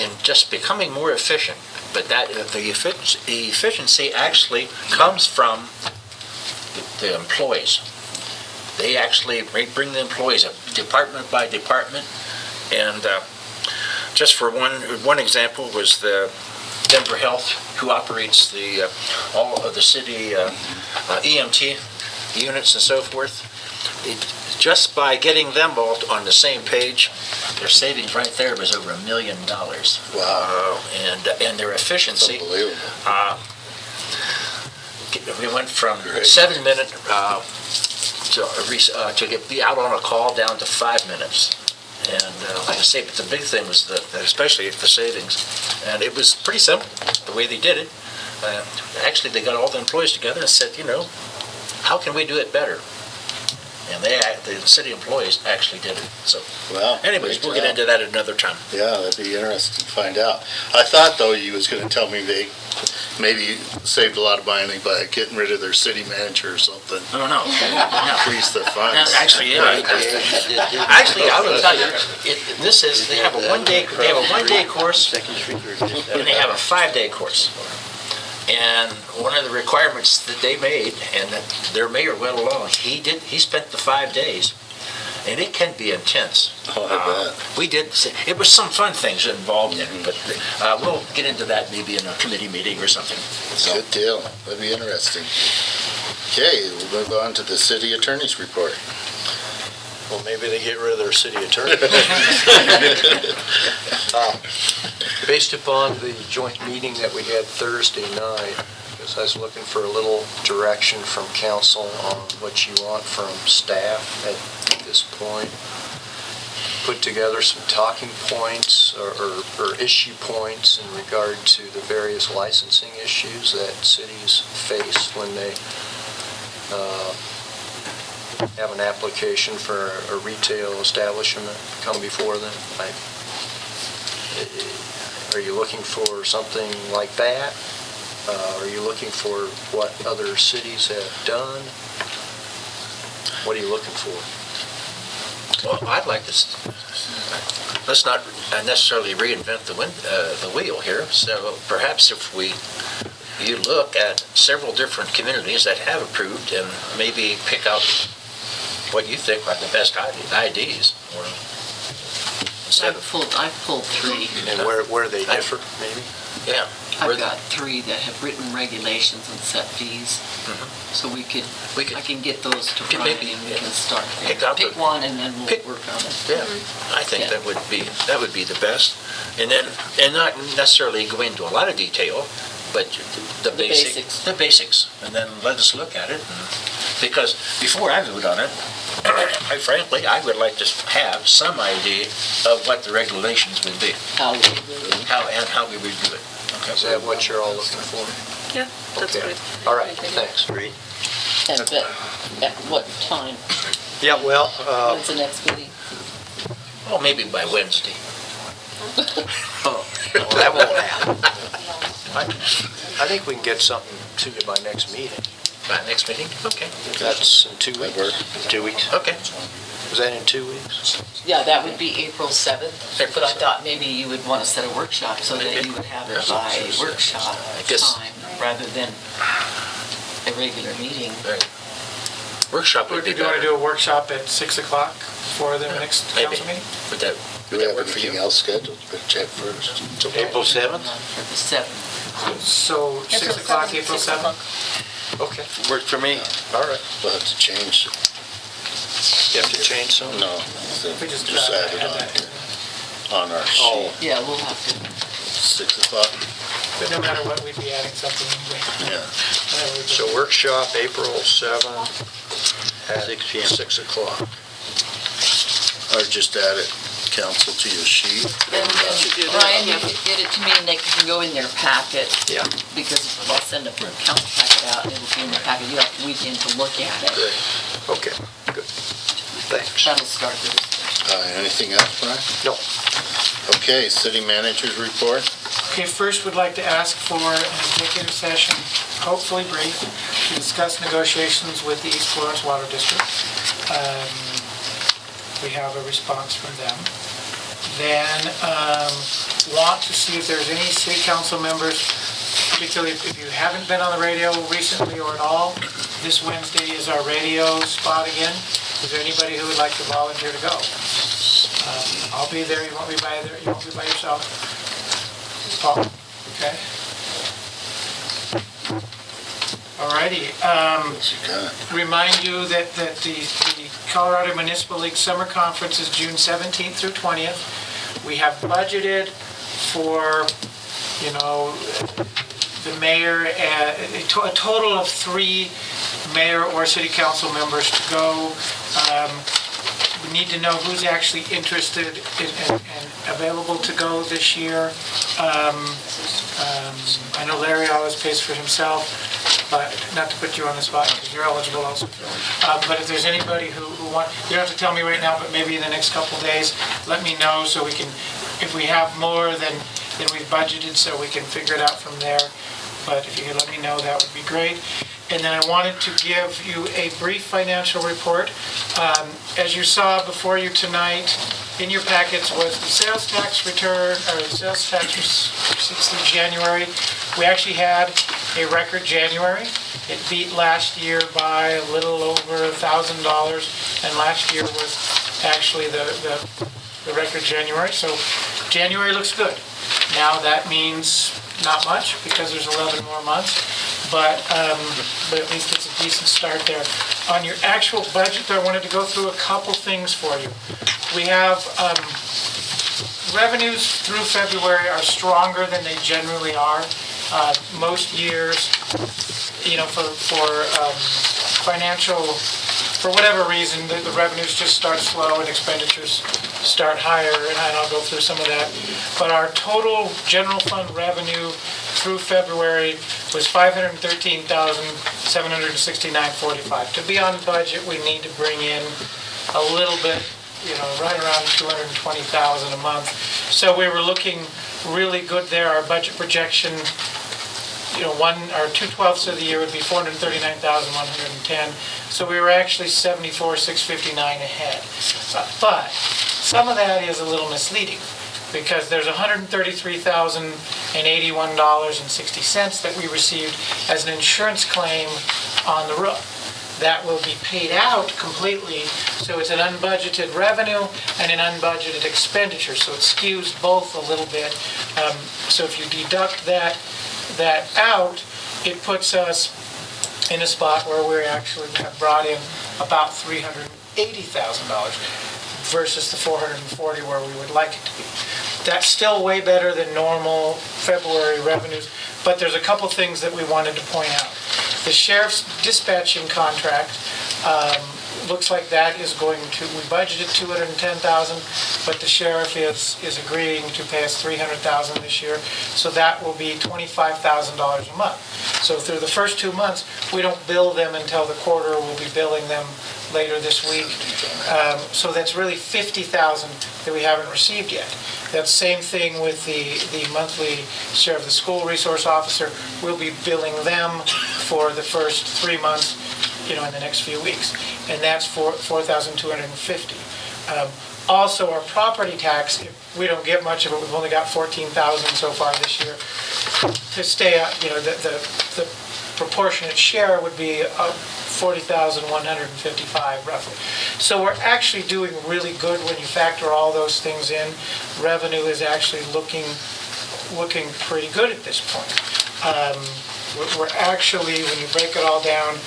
in just becoming more efficient. But that the efficiency actually comes from the employees. They actually bring the employees up department by department. And just for one example was the Denver Health, who operates all of the city EMT units and so forth. Just by getting them all on the same page, their savings right there was over $1 million. Wow. And their efficiency. Unbelievable. We went from 7 minutes to be out on a call down to 5 minutes. And like I say, but the big thing was especially the savings. And it was pretty simple, the way they did it. Actually, they got all the employees together and said, how can we do it better? And the city employees actually did it. So, well, anyways, we'll get into that another time. Yeah, that'd be interesting to find out. I thought, though, you was going to tell me they maybe saved a lot of money by getting rid of their city manager or something. Oh, no. Increase their funds. Actually, I will tell you, they have a one-day course, and they have a 5-day course. And one of the requirements that they made, and that their mayor went along, he spent the 5 days, and it can be intense. Oh, I bet. It was some fun things involved in it, but we'll get into that maybe in a committee meeting or something. So. Good deal. That'd be interesting. Okay, we'll move on to the city attorney's report. Well, maybe they get rid of their city attorney. Based upon the joint meeting that we had Thursday night, because I was looking for a little direction from council on what you want from staff at this point. Put together some talking points or issue points in regard to the various licensing issues that cities face when they have an application for a retail establishment come before them. Are you looking for something like that? Are you looking for what other cities have done? What are you looking for? Well, I'd like to, let's not necessarily reinvent the wheel here. So perhaps if you look at several different communities that have approved and maybe pick out what you think are the best ideas. I've pulled 3. And where they differ, maybe? Yeah. I've got 3 that have written regulations and set fees. Mm-hmm. So I can get those to Friday and we can start there. Pick one and then we'll work on it. Yeah, I think that would be the best. And not necessarily go into a lot of detail, but the basics. And then let us look at it. Because before I vote on it, quite frankly, I would like to have some idea of what the regulations would be. How we would do it. Okay. Is that what you're all looking for? Yeah, that's good. All right, thanks. Reed? At what time? Yeah, well... When's the next meeting? Oh, maybe by Wednesday. That won't happen. I think we can get something to you by next meeting. By next meeting? Okay. That's in 2 weeks. 2 weeks. Okay. Was that in 2 weeks? Yeah, that would be April 7th. April But I 7th. thought maybe you would want to set a workshop so that you would have it by workshop time rather than a regular meeting. Right. Workshop would Would be you want to better. do a workshop at 6 o'clock for the next Maybe. council meeting? Would that Do we have work for you? anything else scheduled? Better check first. April 7th? For the 7th. So 6 o'clock, April 7th? Okay. Worked for me. All right. We'll have to change. You have to change some? No, We just add it add that. on our Oh. sheet. Yeah, we'll have to. 6 o'clock. But no matter what, we'd be adding something anyway. Yeah. So workshop, April 7th at 6 p.m. 6 o'clock. Or just add it, council, to your sheet. And Ryan, you can get it to me and they can go in their packet. Yeah. Because I'll send a council packet out and it'll be in the packet. You have a weekend to look at it. Okay, good. Thanks. That'll start the discussion. Anything else, Brian? No. Okay, city manager's report. Okay, first we'd like to ask for an executive session, hopefully brief, to discuss negotiations with the East Florence Water District. We have a response from them. Then want to see if there's any city council members, particularly if you haven't been on the radio recently or at all. This Wednesday is our radio spot again. Is there anybody who would like to volunteer to go? I'll be there. You won't be by there. You won't be by yourself. Paul, okay. Alrighty. Remind you that the Colorado Municipal League Summer Conference is June 17th through 20th. We have budgeted for, the mayor, a total of 3 mayor or city council members to go. We need to know who's actually interested and available to go this year. I know Larry always pays for himself, but not to put you on the spot because you're eligible also. But if there's anybody who want, you don't have to tell me right now, but maybe in the next couple of days, let me know so we can, if we have more than we've budgeted, so we can figure it out from there. But if you could let me know, that would be great. And then I wanted to give you a brief financial report. As you saw before you tonight, in your packets was the sales tax return, or the sales tax receipts through January. We actually had a record January. It beat last year by a little over $1,000, and last year was actually the record January. So January looks good. Now that means not much because there's 11 more months. But at least it's a decent start there. On your actual budget, I wanted to go through a couple things for you. We have revenues through February are stronger than they generally are. Most years, for financial, for whatever reason, the revenues just start slow and expenditures start higher, and I'll go through some of that. But our total general fund revenue through February was $513,769.45. To be on budget, we need to bring in a little bit, right around $220,000 a month. So we were looking really good there. Our budget projection, our 2/12 of the year would be $439,110. So we were actually $74,659 ahead. But some of that is a little misleading, because there's $133,081.60 that we received as an insurance claim on the roof. That will be paid out completely, so it's an unbudgeted revenue and an unbudgeted expenditure, so it skews both a little bit. So if you deduct that out, it puts us in a spot where we actually have brought in about $380,000 versus the $440 where we would like it to be. That's still way better than normal February revenues, but there's a couple things that we wanted to point out. The sheriff's dispatching contract looks like that is going to, we budgeted $210,000, but the sheriff is agreeing to pay us $300,000 this year, so that will be $25,000 a month. So through the first 2 months, we don't bill them until the quarter. We'll be billing them later this week. So that's really $50,000 that we haven't received yet. That same thing with the monthly share of the school resource officer. We'll be billing them for the first 3 months, in the next few weeks, and that's for $4,250. Also, our property tax, we don't get much of it. We've only got $14,000 so far this year. To stay up, the proportionate share would be $40,155 roughly. So we're actually doing really good when you factor all those things in. Revenue is actually looking pretty good at this point. We're actually, when you break it all down,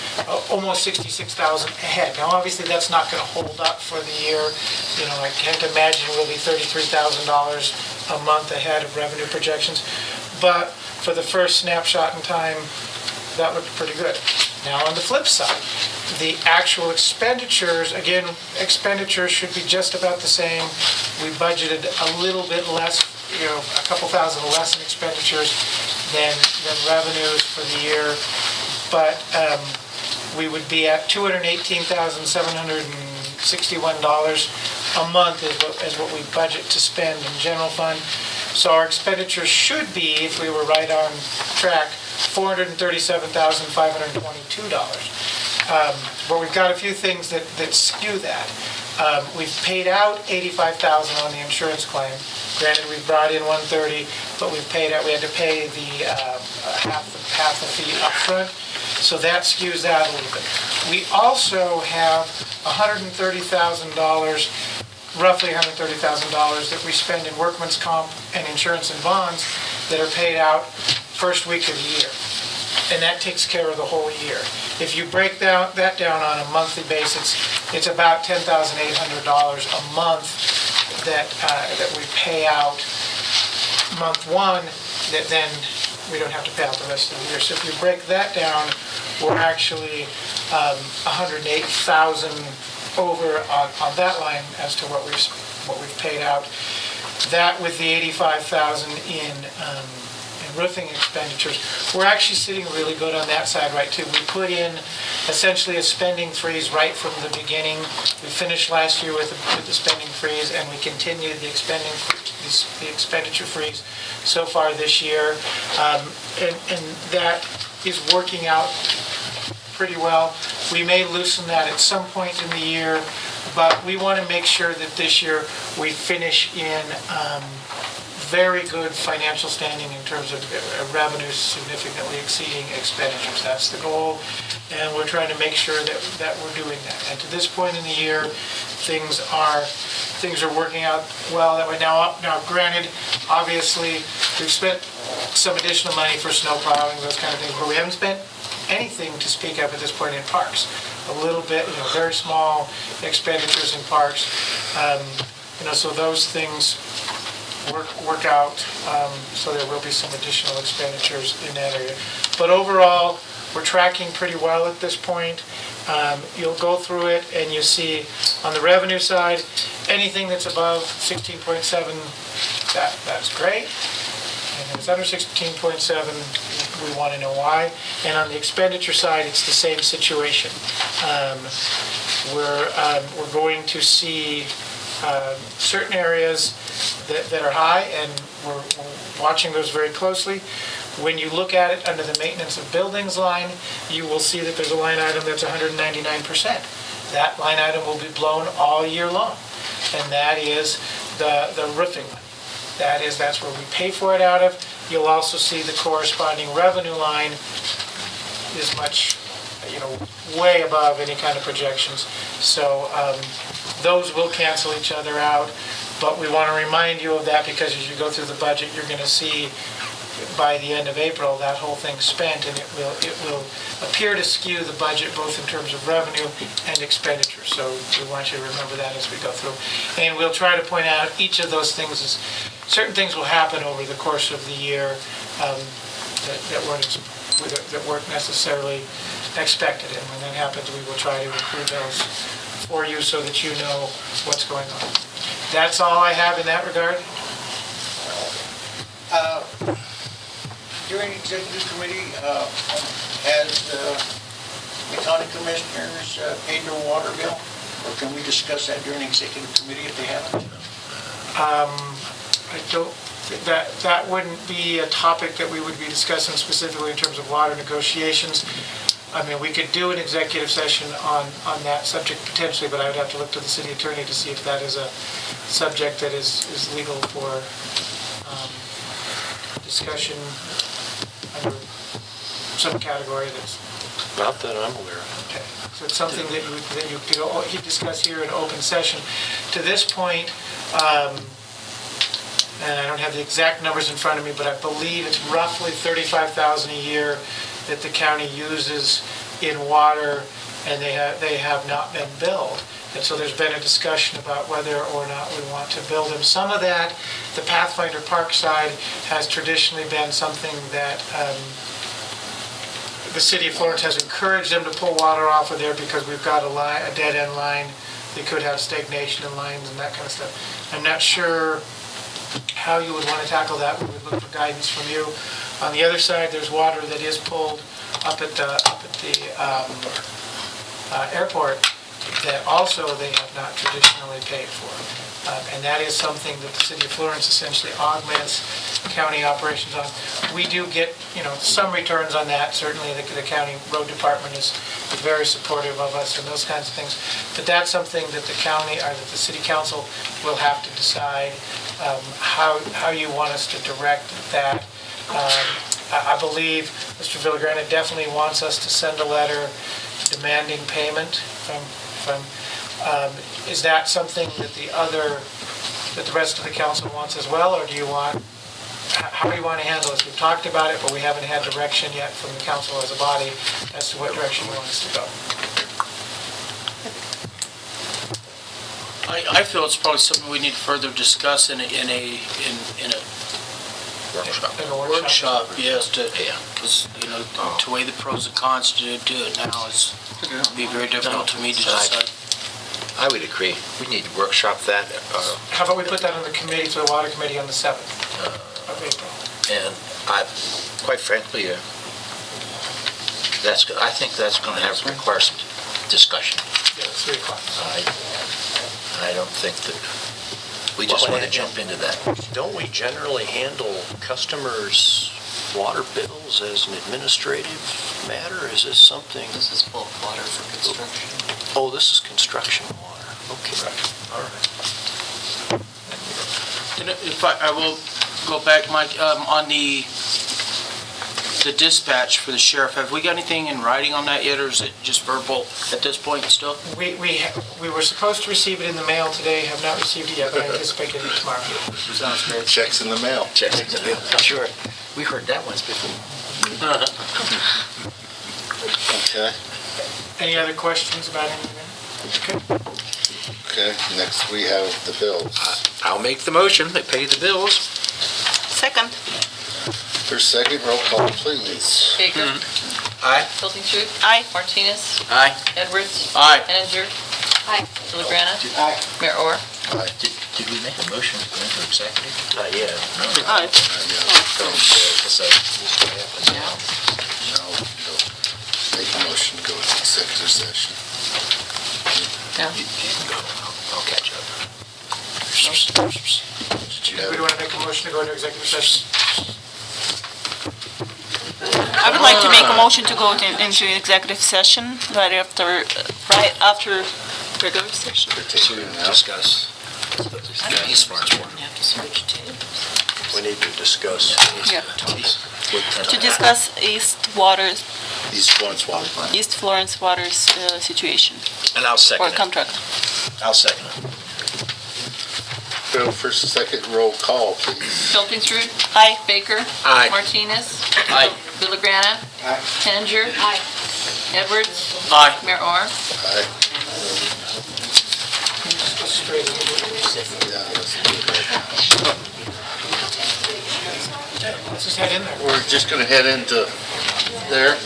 almost $66,000 ahead. Now, obviously, that's not going to hold up for the year. I can't imagine we'll be $33,000 a month ahead of revenue projections. But for the first snapshot in time, that looked pretty good. Now, on the flip side, the actual expenditures, again, expenditures should be just about the same. We budgeted a little bit less, a couple thousand less in expenditures than revenues for the year, but we would be at $218,761 a month is what we budget to spend in general fund. So our expenditures should be, if we were right on track, $437,522. But we've got a few things that skew that. We've paid out $85,000 on the insurance claim. Granted, we've brought in 130, but we had to pay the half the fee up front, so that skews that a little bit. We also have $130,000, roughly $130,000 that we spend in workman's comp and insurance and bonds that are paid out first week of the year. And that takes care of the whole year. If you break that down on a monthly basis, it's about $10,800 a month that we pay out month one, that then we don't have to pay out the rest of the year. So if you break that down, we're actually 108,000 over on that line as to what we've paid out. That with the 85,000 in roofing expenditures, we're actually sitting really good on that side, right, too. We put in essentially a spending freeze right from the beginning. We finished last year with the spending freeze, and we continued the expenditure freeze so far this year, and that is working out pretty well. We may loosen that at some point in the year, but we want to make sure that this year we finish in very good financial standing in terms of revenues significantly exceeding expenditures. That's the goal, and we're trying to make sure that we're doing that. And to this point in the year, things are working out well that way. Now granted, obviously, we've spent some additional money for snow plowing, those kind of things, but we haven't spent anything to speak of at this point in parks. A little bit, very small expenditures in parks. So those things work out, so there will be some additional expenditures in that area. But overall, we're tracking pretty well at this point. You'll go through it and you see on the revenue side, anything that's above 16.7, that's great. And if it's under 16.7, we want to know why. And on the expenditure side, it's the same situation. We're going to see certain areas that are high, and we're watching those very closely. When you look at it under the maintenance of buildings line, you will see that there's a line item that's 199%. That line item will be blown all year long, and that is the roofing line. That's where we pay for it out of. You'll also see the corresponding revenue line is much, way above any kind of projections. So those will cancel each other out, but we want to remind you of that because as you go through the budget, you're going to see by the end of April that whole thing's spent, and it will appear to skew the budget both in terms of revenue and expenditure. So we want you to remember that as we go through. And we'll try to point out each of those things as certain things will happen over the course of the year that weren't necessarily expected. And when that happens, we will try to include those for you so that you know what's going on. That's all I have in that regard. During executive committee, has the county commissioners paid their water bill? Or can we discuss that during executive committee if they haven't? I don't, that wouldn't be a topic that we would be discussing specifically in terms of water negotiations. I mean, we could do an executive session on that subject potentially, but I would have to look to the city attorney to see if that is a subject that is legal for discussion under some category that's... Not that I'm aware of. Okay. So it's something that you could discuss here in open session. To this point, and I don't have the exact numbers in front of me, but I believe it's roughly $35,000 a year that the county uses in water, and they have not been billed. And so there's been a discussion about whether or not we want to bill them. Some of that, the Pathfinder Park side, has traditionally been something that the city of Florence has encouraged them to pull water off of there because we've got a dead-end line. They could have stagnation in lines and that kind of stuff. I'm not sure how you would want to tackle that. We would look for guidance from you. On the other side, there's water that is pulled up at the airport that also they have not traditionally paid for. And that is something that the city of Florence essentially augments county operations on. We do get, some returns on that. Certainly the county road department is very supportive of us and those kinds of things. But that's something that the county or that the city council will have to decide how you want us to direct that. I believe Mr. Villagrana definitely wants us to send a letter demanding payment from, is that something that the rest of the council wants as well, or do you want, how do you want to handle this? We've talked about it, but we haven't had direction yet from the council as a body as to what direction we want us to go. I feel it's probably something we need to further discuss in a Workshop. In a workshop, yes, Yeah. because, to weigh the pros and cons to do it now is, be very difficult to me to decide. I would agree. We need to workshop that, How about we put that on the committee, for the water committee on the 7th of April? and quite frankly, I think that's going to require some discussion. Yeah, 3 o'clock. I don't think that, we just want to jump into that. Don't we generally handle customers' water bills as an administrative matter? Is this something? This is bulk water for construction. Oh, this is construction water. Okay. All right. And if I will go back, Mike, on the dispatch for the sheriff, have we got anything in writing on that yet, or is it just verbal at this point still? We were supposed to receive it in the mail today, have not received it yet, but I anticipate getting it tomorrow. Sounds great. Checks in the mail. Checks in the mail. Sure. We heard that once before. Okay, Any other questions about anything? okay, next we have the bills. I'll make the motion, they pay the bills. Second. First, second, roll call, please. Baker. Aye. Pilkington. Aye. Martinez. Aye. Edwards. Aye. Henninger. Aye. Villagrana. Aye. Mayor Orr. Did we make a motion to go into executive? Not yet. Aye. Now. No, make a motion to go into executive session. No. You can go, I'll catch up. Did you have We want to make a motion to go into executive session? I would like to make a motion to go into executive session right after regular session. To discuss East Farms Water. You have to switch to. We need to discuss. Yeah. To To discuss East Florence Water Plant? East Florence Water's situation And I'll or second it. contract. I'll second it. Go first, second, roll call, please. Pilkington. Aye. Baker. Aye. Martinez. Aye. Villagrana. Aye. Henninger. Aye. Edwards. Aye. Mayor Orr. Aye. Straight. Yeah, let's do it. Let's just head in there. We're just gonna head into there.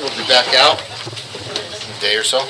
We'll be back out in a day or so.